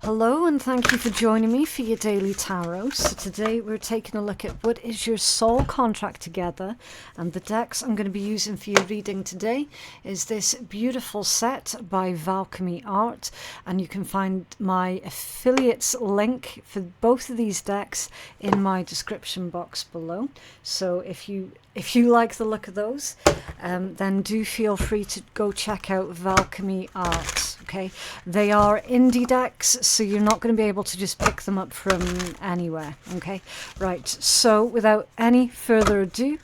Hello and thank you for joining me for your daily tarot. So today we're taking a look at what is your soul contract together, and the decks I'm going to be using for your reading today is this beautiful set by Alchemy Art, and you can find my affiliates link for both of these decks in my description box below. So if you like the look of those, then do feel free to go check out Alchemy Art. Okay, they are indie decks, so you're not going to be able to just pick them up from anywhere. Okay, right, so without any further ado,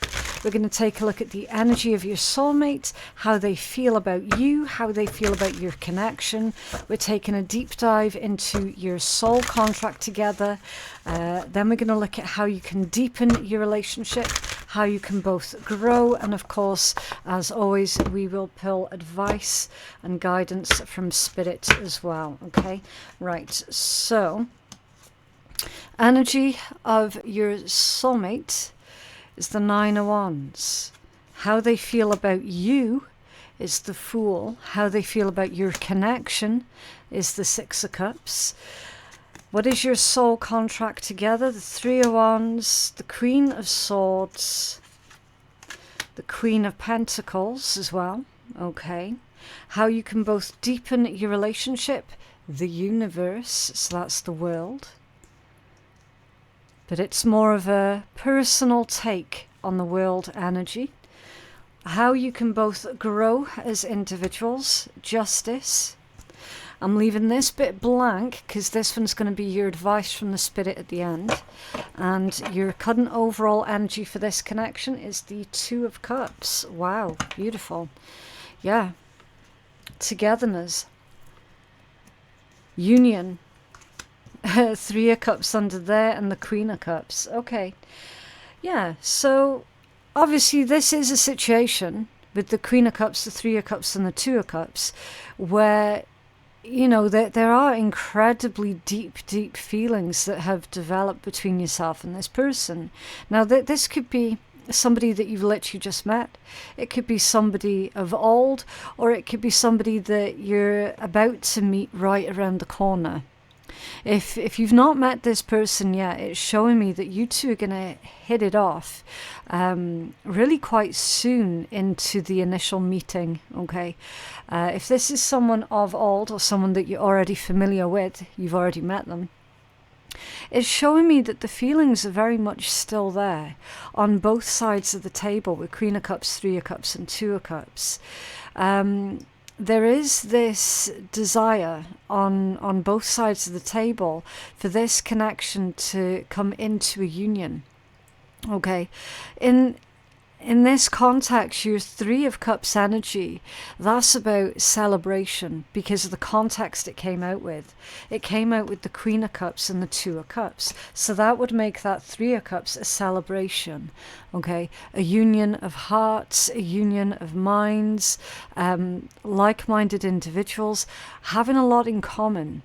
we're going to take a look at the energy of your soulmate, how they feel about you, how they feel about your connection. We're taking a deep dive into your soul contract together. Then we're going to look at how you can deepen your relationship, how you can both grow, and of course, as always, we will pull advice and guidance from spirit as well. Okay, right, so energy of your soulmate is the Nine of Wands. How they feel about you is the Fool. How they feel about your connection is the Six of Cups. What is your soul contract together? The Three of Wands, the Queen of Swords, the Queen of Pentacles as well. Okay. How you can both deepen your relationship, the Universe, so that's the world. But it's more of a personal take on the world energy. How you can both grow as individuals, Justice. I'm leaving this bit blank because this one's going to be your advice from the spirit at the end. And your current overall energy for this connection is the Two of Cups. Wow, beautiful. Yeah. Togetherness. Union. Three of Cups under there and the Queen of Cups. Okay. Yeah, so obviously this is a situation with the Queen of Cups, the Three of Cups and the Two of Cups where, you know, there are incredibly deep feelings that have developed between yourself and this person. Now, this could be somebody that you've literally just met. It could be somebody of old, or it could be somebody that you're about to meet right around the corner. If you've not met this person yet, it's showing me that you two are going to hit it off really quite soon into the initial meeting, okay? If this is someone of old or someone that you're already familiar with, you've already met them, it's showing me that the feelings are very much still there on both sides of the table with Queen of Cups, Three of Cups and Two of Cups. There is this desire on both sides of the table for this connection to come into a union. Okay, in this context, your Three of Cups energy, that's about celebration because of the context it came out with. It came out with the Queen of Cups and the Two of Cups. So that would make that Three of Cups a celebration, okay? A union of hearts, a union of minds, like-minded individuals, having a lot in common.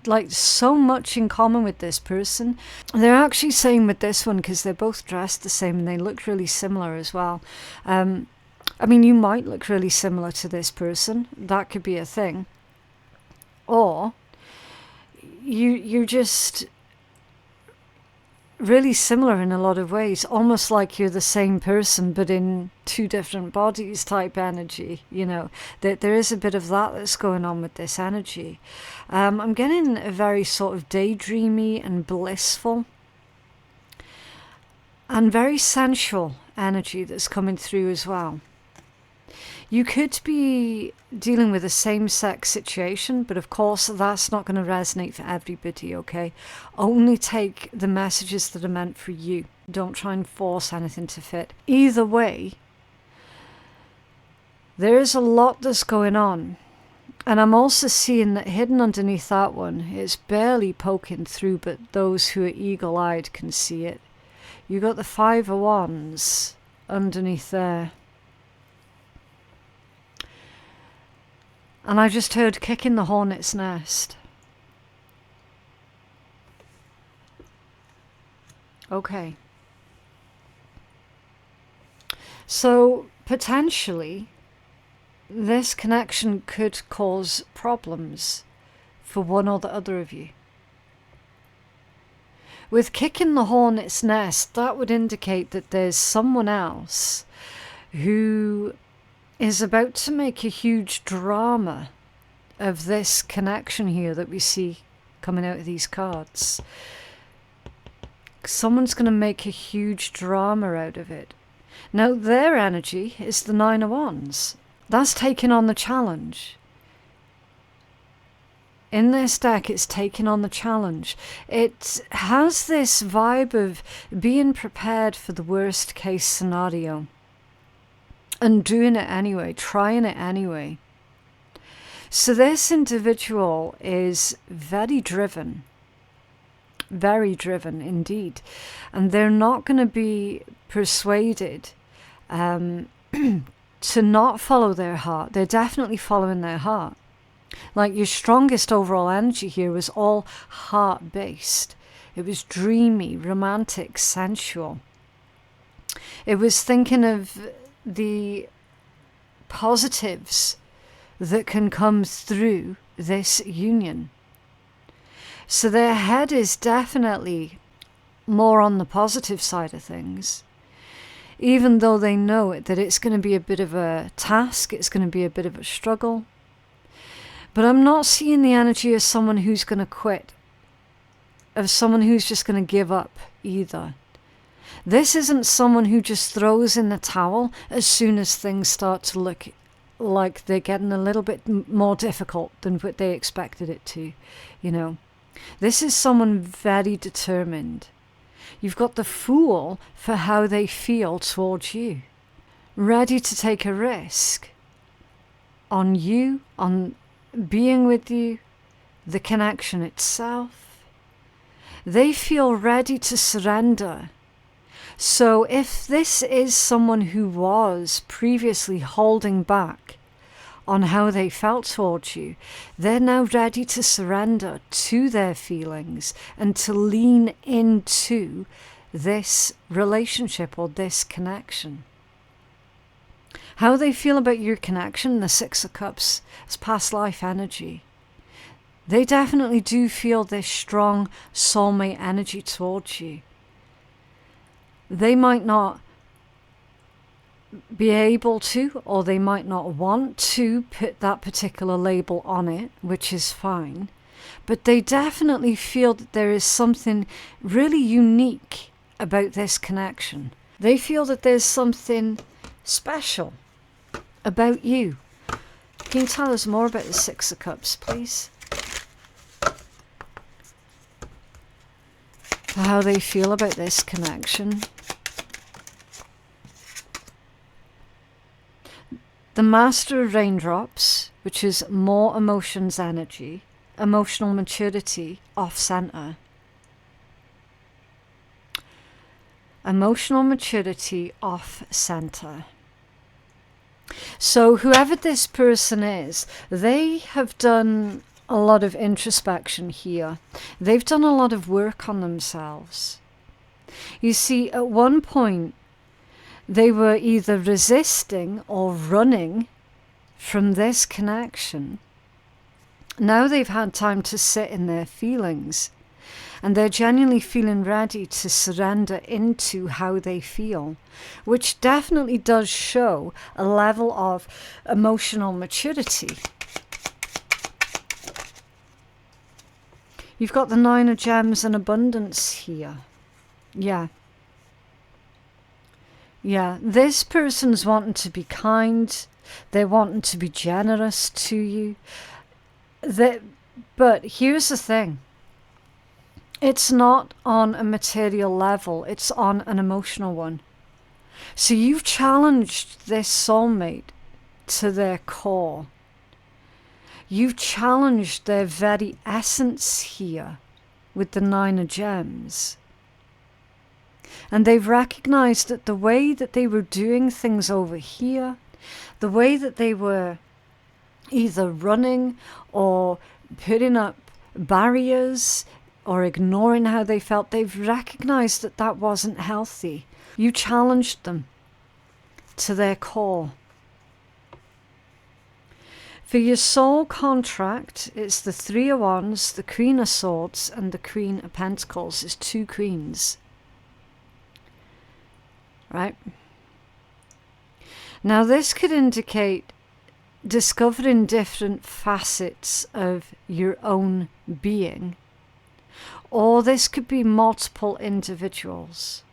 Like so much in common with this person. They're actually saying with this one, because they're both dressed the same and they look really similar as well. I mean, you might look really similar to this person. That could be a thing. Or you're just really similar in a lot of ways, almost like you're the same person but in two different bodies type energy. You know, there is a bit of that that's going on with this energy. I'm getting a very sort of daydreamy and blissful and very sensual energy that's coming through as well. You could be dealing with a same-sex situation, but of course that's not going to resonate for everybody, okay? Only take the messages that are meant for you. Don't try and force anything to fit. Either way, there is a lot that's going on. And I'm also seeing that hidden underneath that one is barely poking through, but those who are eagle-eyed can see it. You got the Five of Wands underneath there. And I just heard kicking the hornet's nest. Okay. So, potentially, this connection could cause problems for one or the other of you. With kicking the hornet's nest, that would indicate that there's someone else who is about to make a huge drama of this connection here that we see coming out of these cards. Someone's going to make a huge drama out of it. Now, their energy is the Nine of Wands. That's taking on the challenge. In this deck, it's taking on the challenge. It has this vibe of being prepared for the worst case scenario and doing it anyway, trying it anyway. So this individual is very driven indeed, and they're not going to be persuaded to not follow their heart. They're definitely following their heart. Like, your strongest overall energy here was all heart-based. It was dreamy, romantic, sensual. It was thinking of the positives that can come through this union. So their head is definitely more on the positive side of things, even though they know that it's going to be a bit of a task, it's going to be a bit of a struggle. But I'm not seeing the energy of someone who's going to quit, of someone who's just going to give up either. This isn't someone who just throws in the towel as soon as things start to look like they're getting a little bit more difficult than what they expected it to, you know. This is someone very determined. You've got the Fool for how they feel towards you, ready to take a risk on you, on being with you, the connection itself. They feel ready to surrender. So if this is someone who was previously holding back on how they felt towards you, they're now ready to surrender to their feelings and to lean into this relationship or this connection. How they feel about your connection, the Six of Cups, is past life energy. They definitely do feel this strong soulmate energy towards you. They might not be able to, or they might not want to put that particular label on it, which is fine. But they definitely feel that there is something really unique about this connection. They feel that there's something special about you. Can you tell us more about the Six of Cups, please? How they feel about this connection. The Master of Raindrops, which is more emotions energy, emotional maturity, off-center. Emotional maturity, off-center. So whoever this person is, they have done a lot of introspection here. They've done a lot of work on themselves. You see, at one point, they were either resisting or running from this connection. Now they've had time to sit in their feelings, and they're genuinely feeling ready to surrender into how they feel, which definitely does show a level of emotional maturity. You've got the Nine of Gems and abundance here. Yeah, this person's wanting to be kind. They're wanting to be generous to you. But here's the thing. It's not on a material level. It's on an emotional one. So you've challenged this soulmate to their core. You've challenged their very essence here with the Nine of Gems. And they've recognized that the way that they were doing things over here, the way that they were either running or putting up barriers or ignoring how they felt, they've recognized that that wasn't healthy. You challenged them to their core. For your soul contract, it's the Three of Wands, the Queen of Swords, and the Queen of Pentacles. It's 2 queens. Right? Now this could indicate discovering different facets of your own being, or this could be multiple individuals.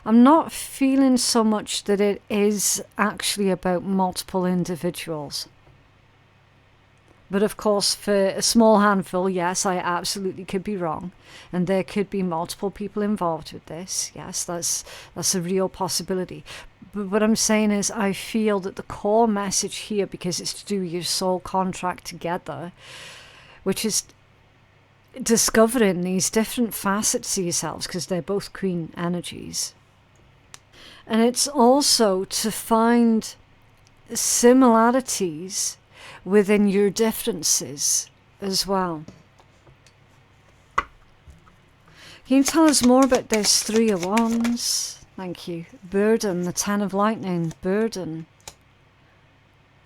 I'm not feeling so much that it is actually about multiple individuals. But of course, for a small handful, yes, I absolutely could be wrong. And there could be multiple people involved with this. Yes, that's a real possibility. But what I'm saying is I feel that the core message here, because it's to do with your soul contract together, which is discovering these different facets of yourselves, because they're both queen energies. And it's also to find similarities within your differences as well. Can you tell us more about this Three of Wands? Thank you. Burden, the Ten of Lightning, burden.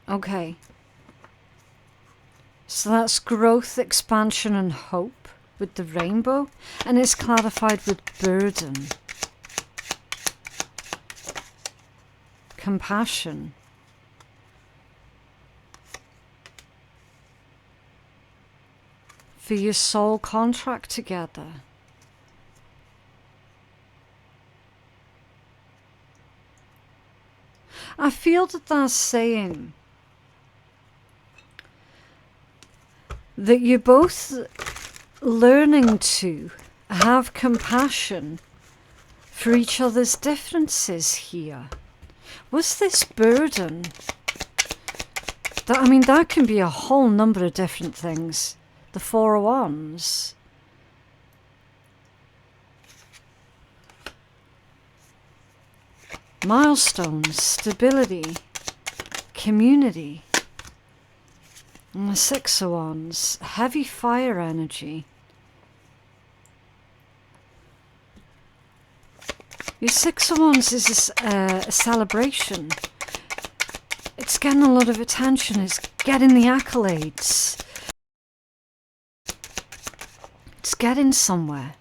Okay. So that's growth, expansion and hope with the rainbow. And it's clarified with burden. Compassion. For your soul contract together. I feel that that's saying that you're both learning to have compassion for each other's differences here. Was this burden? That can be a whole number of different things. The Four of Wands. Milestones, stability, community. And the Six of Wands, heavy fire energy. Your Six of Wands is a celebration. It's getting a lot of attention. It's getting the accolades. It's getting somewhere.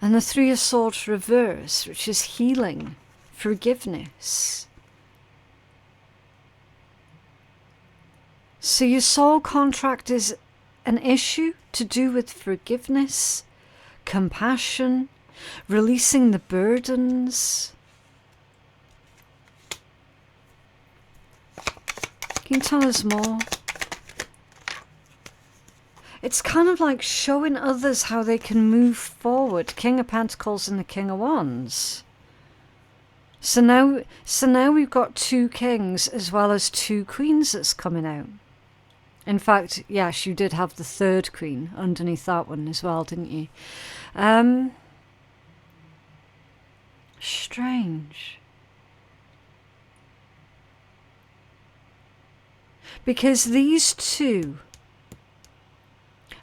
And the Three of Swords reverse, which is healing, forgiveness. So your soul contract is an issue to do with forgiveness, compassion, releasing the burdens. Can you tell us more? It's kind of like showing others how they can move forward. King of Pentacles and the King of Wands. So now we've got 2 kings as well as 2 queens that's coming out. In fact, yes, you did have the 3rd queen underneath that one as well, didn't you? Strange. Because these 2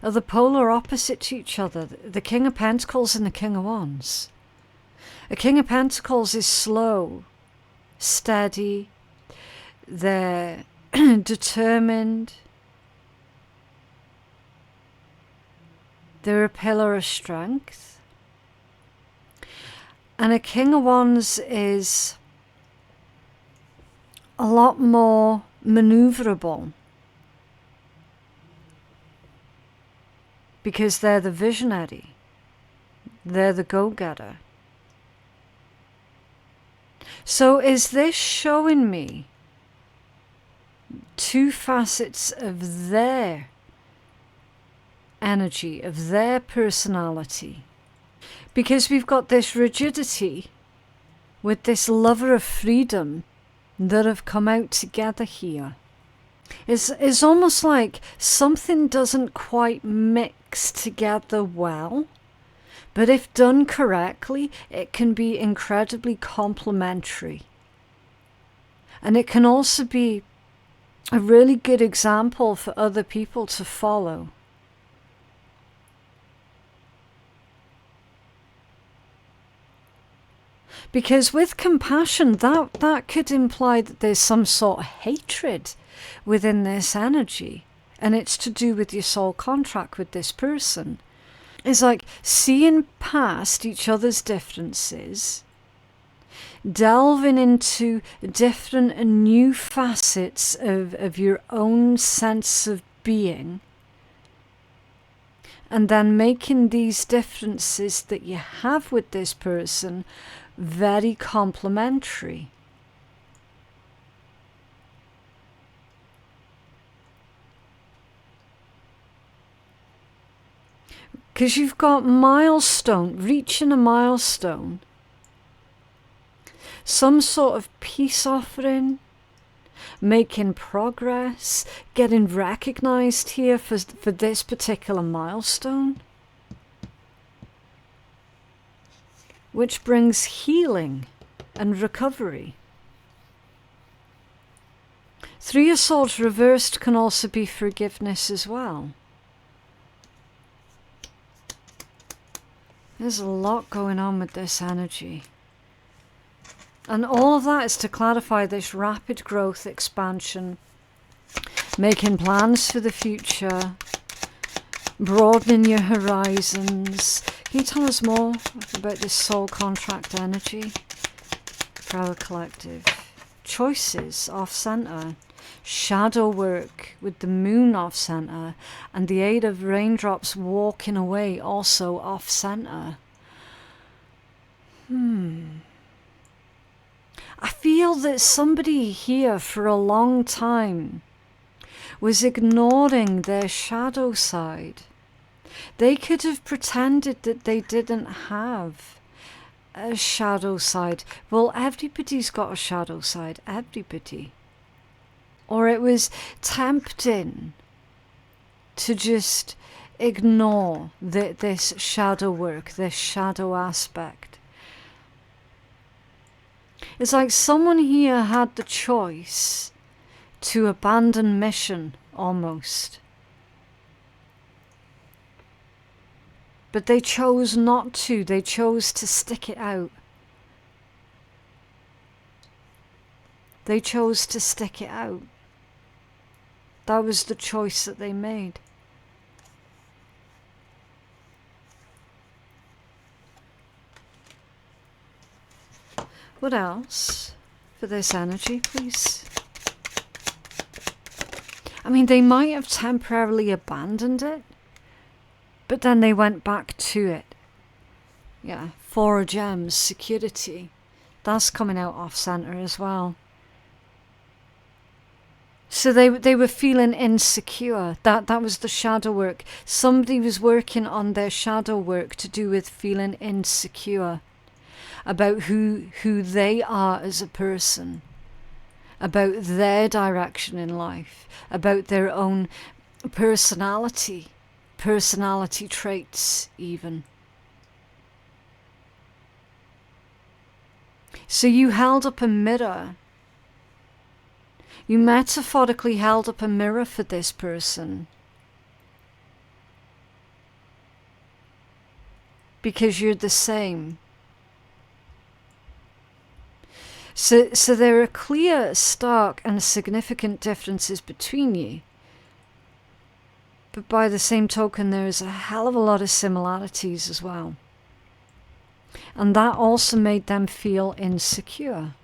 are the polar opposite to each other, the King of Pentacles and the King of Wands. A King of Pentacles is slow, steady, they're determined, they're a pillar of strength. And a King of Wands is a lot more maneuverable. Because they're the visionary. They're the go-getter. So is this showing me 2 facets of their energy, of their personality? Because we've got this rigidity with this lover of freedom that have come out together here. It's almost like something doesn't quite mix together well, but if done correctly, it can be incredibly complementary. And it can also be a really good example for other people to follow. Because with compassion, that could imply that there's some sort of hatred within this energy. And it's to do with your soul contract with this person. It's like seeing past each other's differences, delving into different and new facets of your own sense of being, and then making these differences that you have with this person very complementary. Because you've got reaching a milestone, some sort of peace offering, making progress, getting recognized here for this particular milestone, which brings healing and recovery. Three of Swords reversed can also be forgiveness as well. There's a lot going on with this energy. And all of that is to clarify this rapid growth, expansion, making plans for the future, broadening your horizons. Can you tell us more about this soul contract energy? For our collective. Choices off-center. Shadow work with the moon off-center. And the 8 of raindrops walking away also off-center. I feel that somebody here for a long time was ignoring their shadow side. They could have pretended that they didn't have a shadow side. Well, everybody's got a shadow side, everybody. Or it was tempting to just ignore this shadow work, this shadow aspect. It's like someone here had the choice to abandon mission, almost. But they chose not to. They chose to stick it out. They chose to stick it out. That was the choice that they made. What else for this energy, please? I mean, they might have temporarily abandoned it, but then they went back to it. Yeah, 4 of gems, security. That's coming out off-center as well. So they were feeling insecure. That was the shadow work. Somebody was working on their shadow work to do with feeling insecure about who they are as a person, about their direction in life, about their own personality traits even. So you held up a mirror. You metaphorically held up a mirror for this person. Because you're the same. So there are clear, stark and significant differences between you. But by the same token, there is a hell of a lot of similarities as well. And that also made them feel insecure.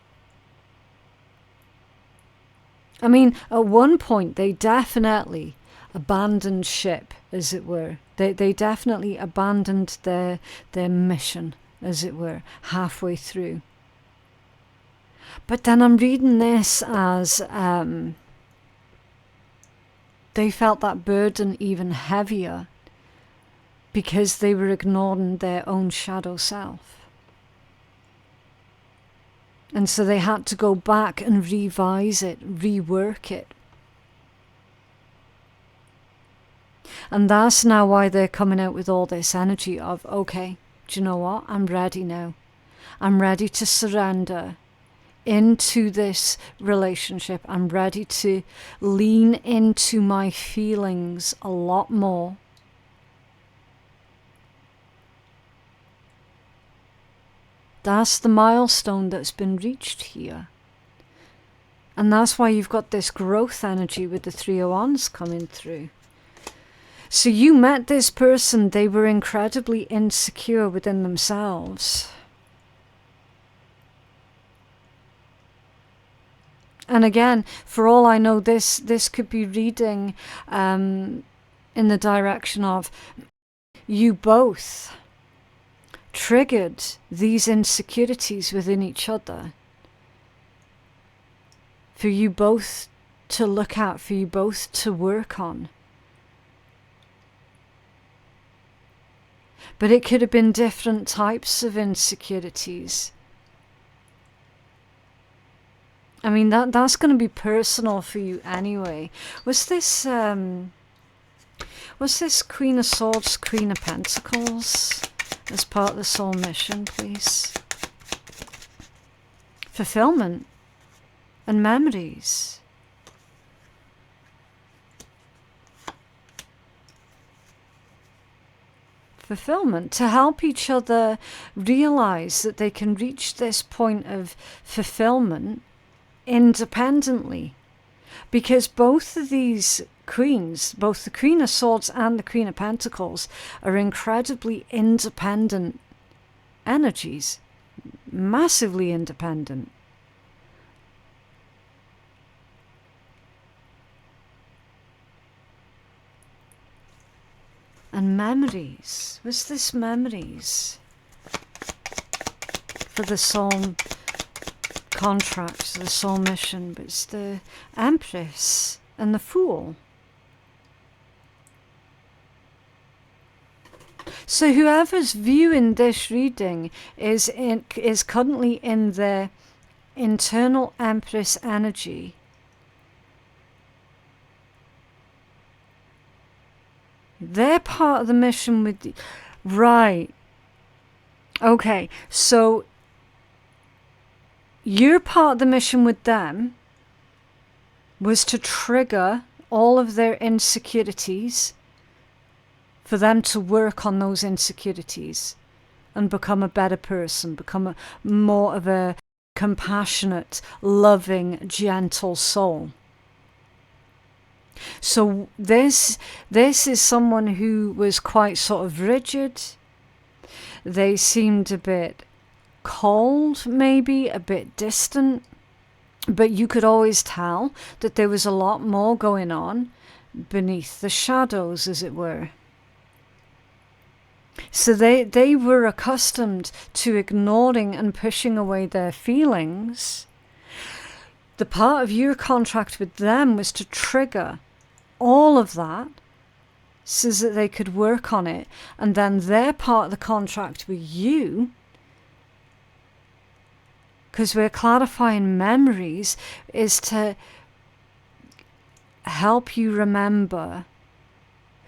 I mean, at one point, they definitely abandoned ship, as it were. They definitely abandoned their mission, as it were, halfway through. But then I'm reading this as they felt that burden even heavier because they were ignoring their own shadow self. And so they had to go back and revise it, rework it. And that's now why they're coming out with all this energy of, okay, do you know what? I'm ready now. I'm ready to surrender into this relationship. I'm ready to lean into my feelings a lot more. That's the milestone that's been reached here. And that's why you've got this growth energy with the Three of Wands coming through. So you met this person, they were incredibly insecure within themselves. And again, for all I know, this could be reading in the direction of you both triggered these insecurities within each other for you both to look at, for you both to work on. But it could have been different types of insecurities. I mean, that's going to be personal for you anyway. Was this Queen of Swords, Queen of Pentacles as part of the soul mission, please? Fulfillment and memories. Fulfillment, to help each other realize that they can reach this point of fulfillment independently, because both of these queens, both the Queen of Swords and the Queen of Pentacles, are incredibly independent energies, massively independent. And memories, was this memories for the soul contract, the soul mission? But it's the Empress and the Fool. So whoever's viewing this reading is currently in their internal Empress energy. They're part of the mission with the... Right. Okay, so your part of the mission with them was to trigger all of their insecurities, for them to work on those insecurities and become a better person, become more of a compassionate, loving, gentle soul. So this is someone who was quite sort of rigid. They seemed a bit cold, maybe a bit distant, but you could always tell that there was a lot more going on beneath the shadows, as it were. So they were accustomed to ignoring and pushing away their feelings. The part of your contract with them was to trigger all of that so that they could work on it. And then their part of the contract with you, because we're clarifying memories, is to help you remember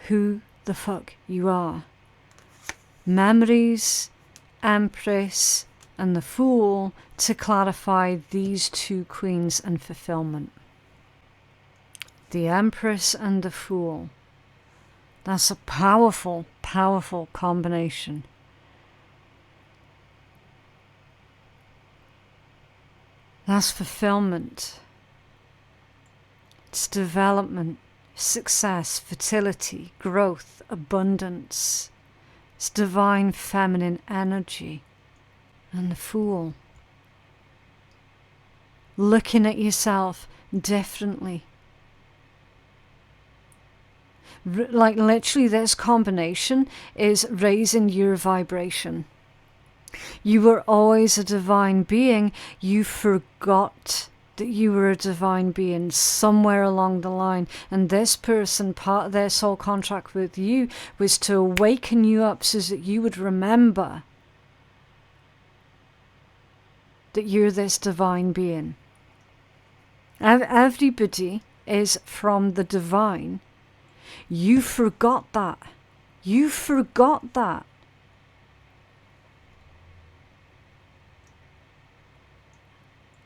who the fuck you are. Memories, Empress, and the Fool, to clarify these two queens and fulfillment. The Empress and the Fool. That's a powerful, powerful combination. That's fulfillment. It's development, success, fertility, growth, abundance. It's divine feminine energy. And the Fool. Looking at yourself differently. Like literally this combination is raising your vibration. You were always a divine being. You forgot that you were a divine being somewhere along the line, and this person, part of their soul contract with you, was to awaken you up so that you would remember that you're this divine being. Everybody is from the divine. You forgot that. You forgot that.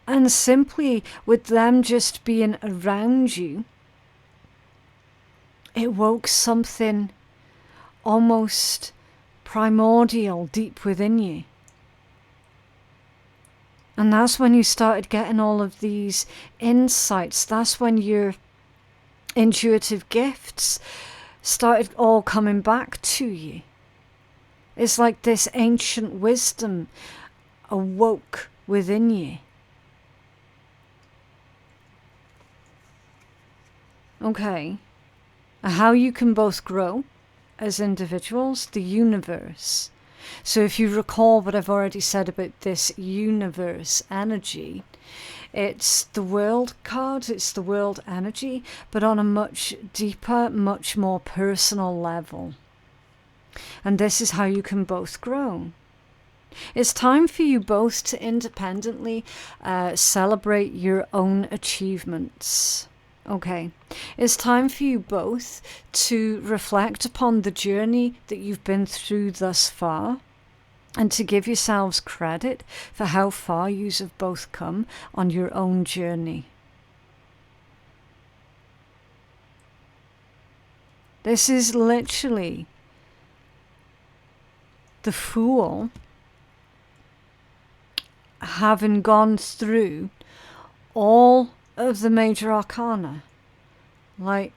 And simply with them just being around you, it woke something almost primordial deep within you. And that's when you started getting all of these insights. That's when your intuitive gifts started all coming back to you. It's like this ancient wisdom awoke within you. Okay. How you can both grow as individuals, the universe. So if you recall what I've already said about this universe energy, it's the world card, it's the world energy, but on a much deeper, much more personal level. And this is how you can both grow. It's time for you both to independently celebrate your own achievements. Okay, it's time for you both to reflect upon the journey that you've been through thus far and to give yourselves credit for how far you have both come on your own journey. This is literally the Fool having gone through all of the major arcana. Like,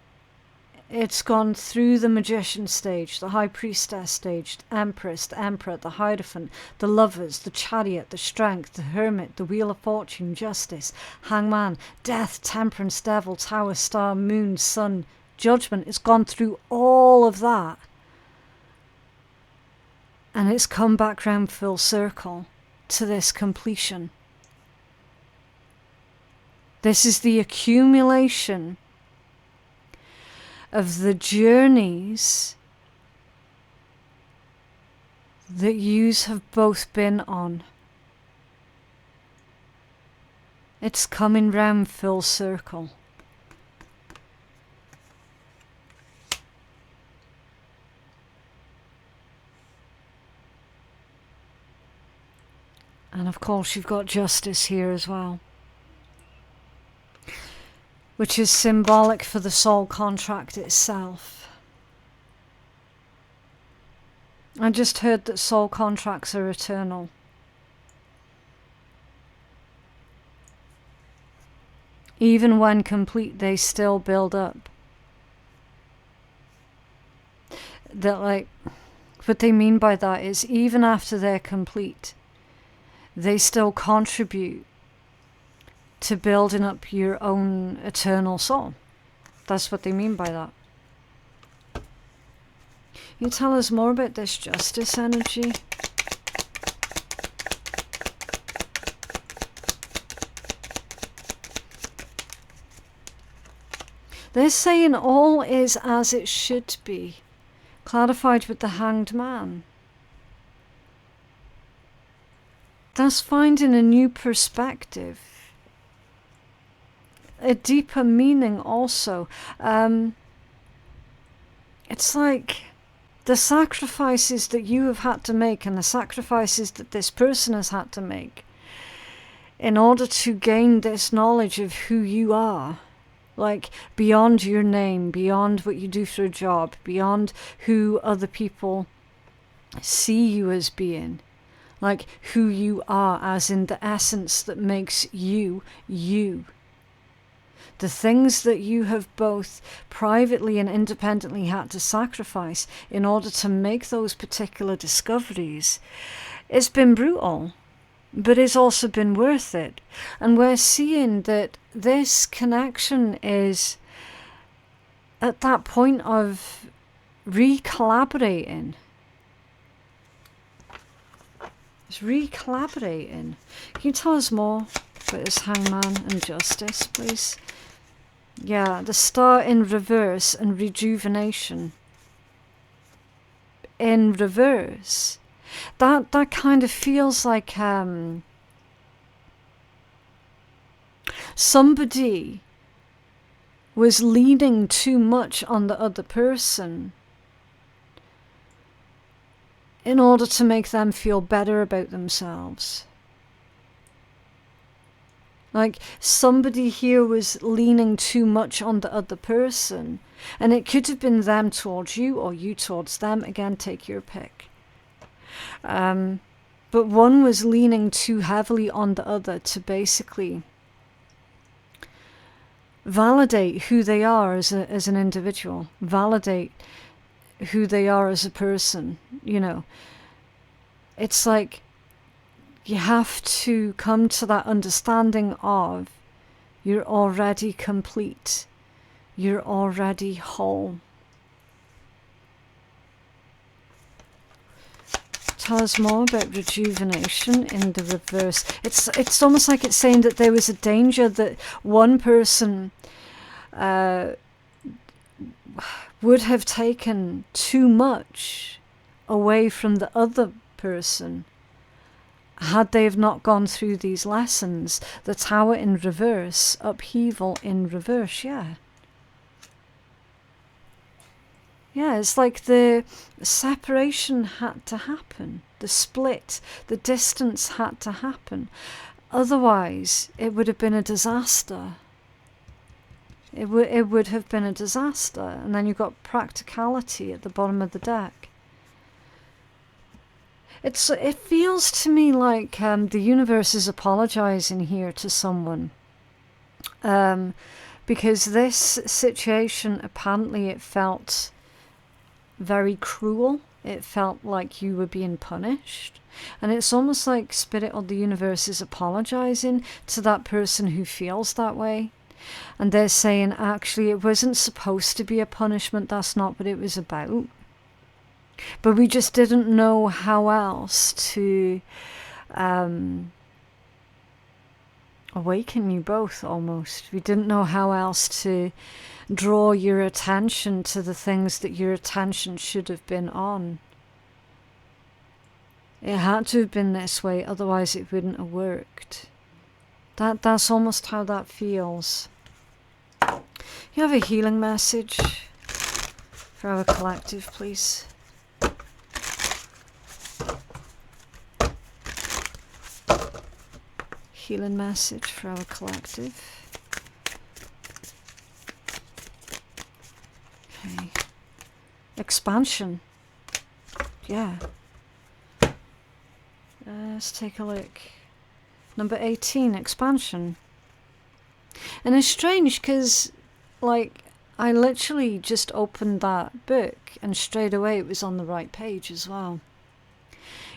it's gone through the Magician stage, the High Priestess stage, the Empress, the Emperor, the Hierophant, the Lovers, the Chariot, the Strength, the Hermit, the Wheel of Fortune, Justice, Hangman, Death, Temperance, Devil, Tower, Star, Moon, Sun, Judgment. It's gone through all of that. And it's come back round full circle to this completion. This is the accumulation of the journeys that yous have both been on. It's coming round full circle. And of course you've got Justice here as well, which is symbolic for the soul contract itself. I just heard that soul contracts are eternal. Even when complete, they still build up. That, like, what they mean by that is even after they're complete, they still contribute to building up your own eternal soul. That's what they mean by that. You tell us more about this Justice energy? They're saying all is as it should be, clarified with the Hanged Man. That's finding a new perspective. A deeper meaning also. It's like the sacrifices that you have had to make and the sacrifices that this person has had to make in order to gain this knowledge of who you are. Like, beyond your name, beyond what you do for a job, beyond who other people see you as being. Like, who you are, as in the essence that makes you, you. The things that you have both privately and independently had to sacrifice in order to make those particular discoveries. It's been brutal, but it's also been worth it. And we're seeing that this connection is at that point of re-collaborating. It's re-collaborating. Can you tell us more about this Hangman and Justice, please? Yeah, the Star in reverse and rejuvenation. In reverse. That kind of feels like somebody was leaning too much on the other person in order to make them feel better about themselves. Like, somebody here was leaning too much on the other person, and it could have been them towards you or you towards them. Again, take your pick. but one was leaning too heavily on the other to basically validate who they are as an individual, validate who they are as a person. You know, it's like you have to come to that understanding of you're already complete, you're already whole. Tell us more about rejuvenation in the reverse. It's almost like it's saying that there was a danger that one person would have taken too much away from the other person had they have not gone through these lessons. The Tower in reverse, upheaval in reverse, yeah. Yeah, it's like the separation had to happen. The split, the distance had to happen. Otherwise, it would have been a disaster. It would have been a disaster. And then you've got practicality at the bottom of the deck. It feels to me like the universe is apologizing here to someone. Because this situation, apparently it felt very cruel. It felt like you were being punished. And it's almost like Spirit or the universe is apologizing to that person who feels that way. And they're saying, actually, it wasn't supposed to be a punishment. That's not what it was about. But we just didn't know how else to awaken you both, almost. We didn't know how else to draw your attention to the things that your attention should have been on. It had to have been this way, otherwise it wouldn't have worked. That's almost how that feels. You have a healing message for our collective, please. Healing message for our collective. Okay. Expansion. Yeah. Let's take a look. Number 18, expansion. And it's strange because, like, I literally just opened that book and straight away it was on the right page as well.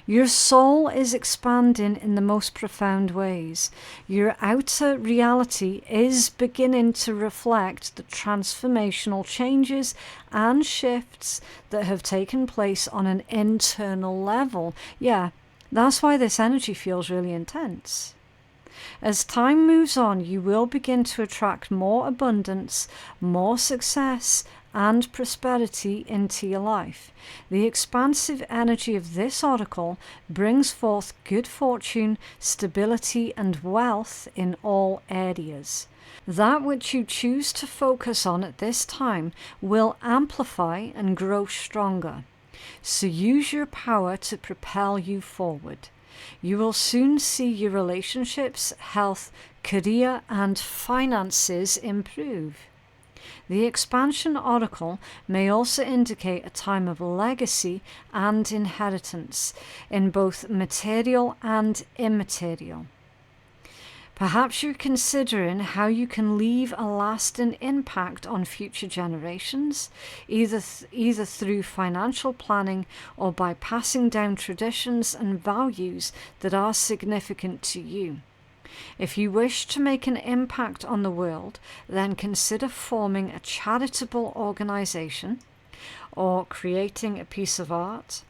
Your soul is expanding in the most profound ways. Your outer reality is beginning to reflect the transformational changes and shifts that have taken place on an internal level. Yeah, that's why this energy feels really intense. As time moves on, you will begin to attract more abundance, more success, and prosperity into your life. The expansive energy of this oracle brings forth good fortune, stability, and wealth in all areas. That which you choose to focus on at this time will amplify and grow stronger. So use your power to propel you forward. You will soon see your relationships, health, career, and finances improve. The expansion oracle may also indicate a time of legacy and inheritance in both material and immaterial. Perhaps you're considering how you can leave a lasting impact on future generations, either through financial planning or by passing down traditions and values that are significant to you. If you wish to make an impact on the world, then consider forming a charitable organization or creating a piece of art,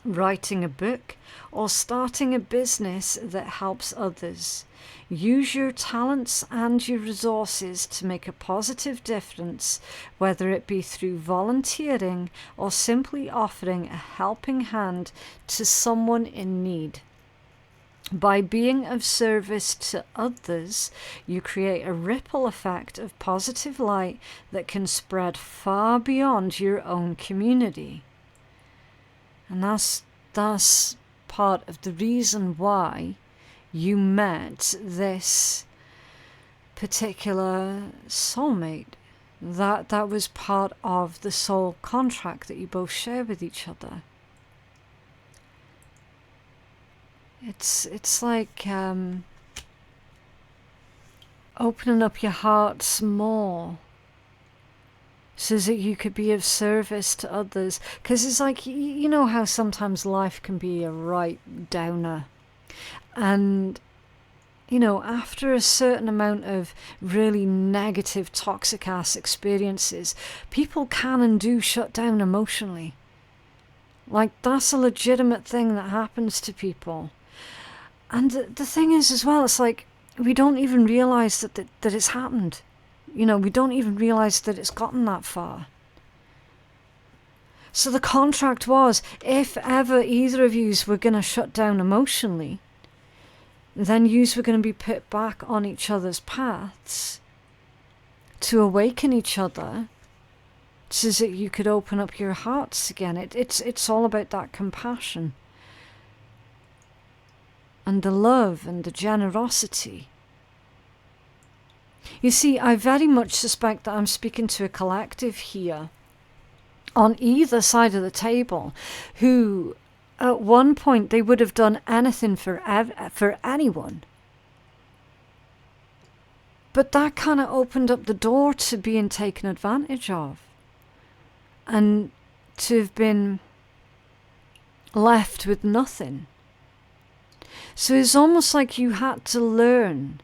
writing a book, or starting a business that helps others. Use your talents and your resources to make a positive difference, whether it be through volunteering or simply offering a helping hand to someone in need. By being of service to others, you create a ripple effect of positive light that can spread far beyond your own community. And that's part of the reason why you met this particular soulmate. That was part of the soul contract that you both share with each other. It's like opening up your hearts more so that you could be of service to others. Because it's like, you know how sometimes life can be a right downer. And, you know, after a certain amount of really negative, toxic ass experiences, people can and do shut down emotionally. Like, that's a legitimate thing that happens to people. And the thing is as well, it's like, we don't even realise that it's happened. You know, we don't even realise that it's gotten that far. So the contract was, if ever either of yous were going to shut down emotionally, then yous were going to be put back on each other's paths to awaken each other so that you could open up your hearts again. It's all about that compassion and the love and the generosity. You see, I very much suspect that I'm speaking to a collective here on either side of the table who at one point they would have done anything for anyone. But that kind of opened up the door to being taken advantage of and to have been left with nothing. So it's almost like you had to learn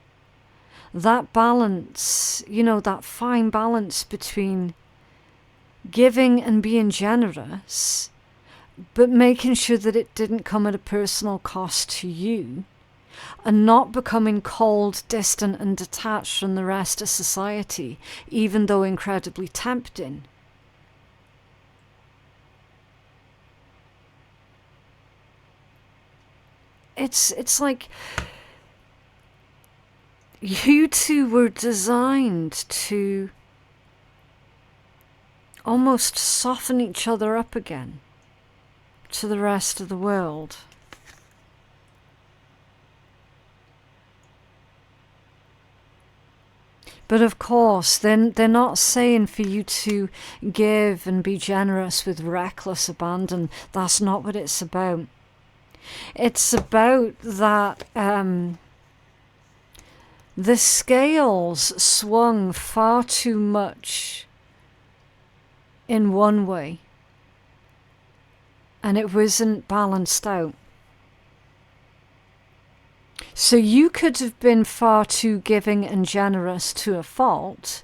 that balance, you know, that fine balance between giving and being generous, but making sure that it didn't come at a personal cost to you, and not becoming cold, distant and detached from the rest of society, even though incredibly tempting. It's like you two were designed to almost soften each other up again to the rest of the world. But of course, then they're not saying for you to give and be generous with reckless abandon. That's not what it's about. It's about that the scales swung far too much in one way, and it wasn't balanced out. So you could have been far too giving and generous to a fault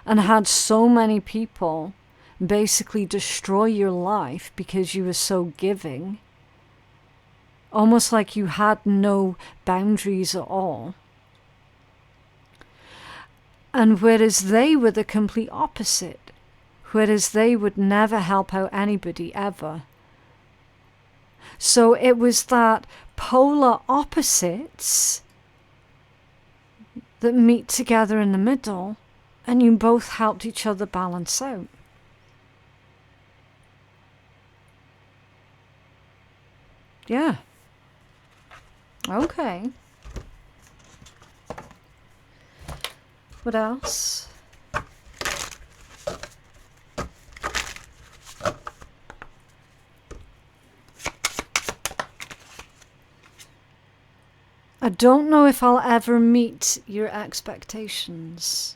and had so many people basically destroy your life because you were so giving, almost like you had no boundaries at all. And whereas they were the complete opposite, whereas they would never help out anybody ever. So it was that polar opposites that meet together in the middle, and you both helped each other balance out. Yeah. Okay. What else? I don't know if I'll ever meet your expectations.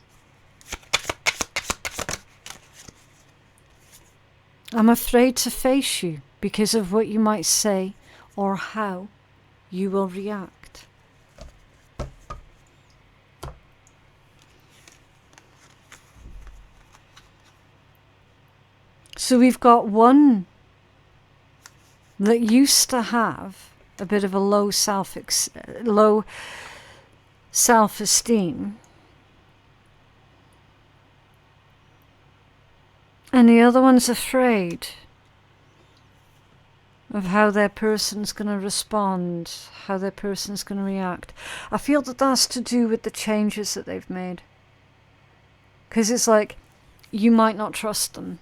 I'm afraid to face you because of what you might say or how you will react. So we've got one that used to have a bit of a low self-esteem, and the other one's afraid of how their person's going to respond, how their person's going to react. I feel that that's to do with the changes that they've made, because it's like you might not trust them.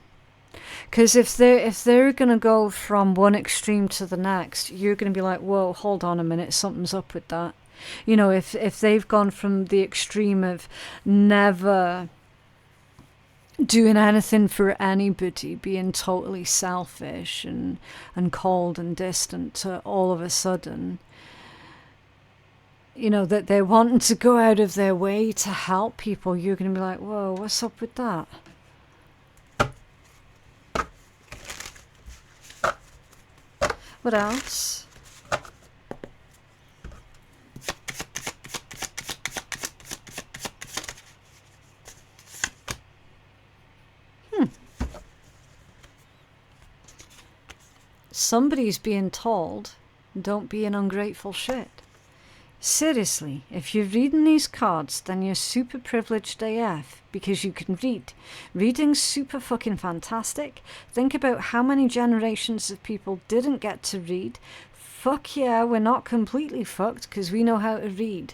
Because if they're going to go from one extreme to the next, you're going to be like, whoa, hold on a minute, something's up with that. You know, if they've gone from the extreme of never doing anything for anybody, being totally selfish and cold and distant, to all of a sudden, you know, that they're wanting to go out of their way to help people, you're going to be like, whoa, what's up with that? What else? Somebody's being told, don't be an ungrateful shit. Seriously, if you're reading these cards, then you're super privileged AF, because you can read. Reading's super fucking fantastic. Think about how many generations of people didn't get to read. Fuck yeah, we're not completely fucked because we know how to read.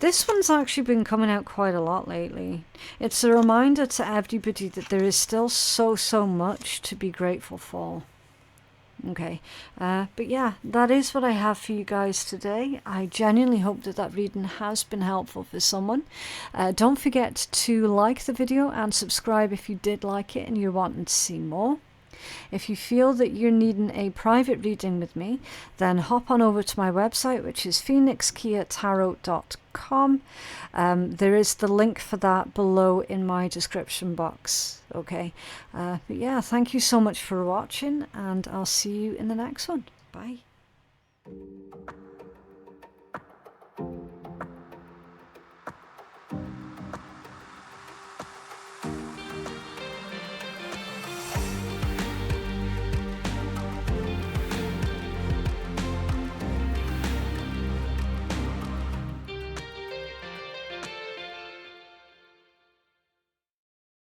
This one's actually been coming out quite a lot lately. It's a reminder to everybody that there is still so much to be grateful for. Okay, but yeah, that is what I have for you guys today. I genuinely hope that that reading has been helpful for someone. Don't forget to like the video and subscribe if you did like it and you're wanting to see more. If you feel that you're needing a private reading with me, then hop on over to my website, which is phoenixkeiatarot.com. There is the link for that below in my description box. Okay, but yeah, thank you so much for watching, and I'll see you in the next one. Bye.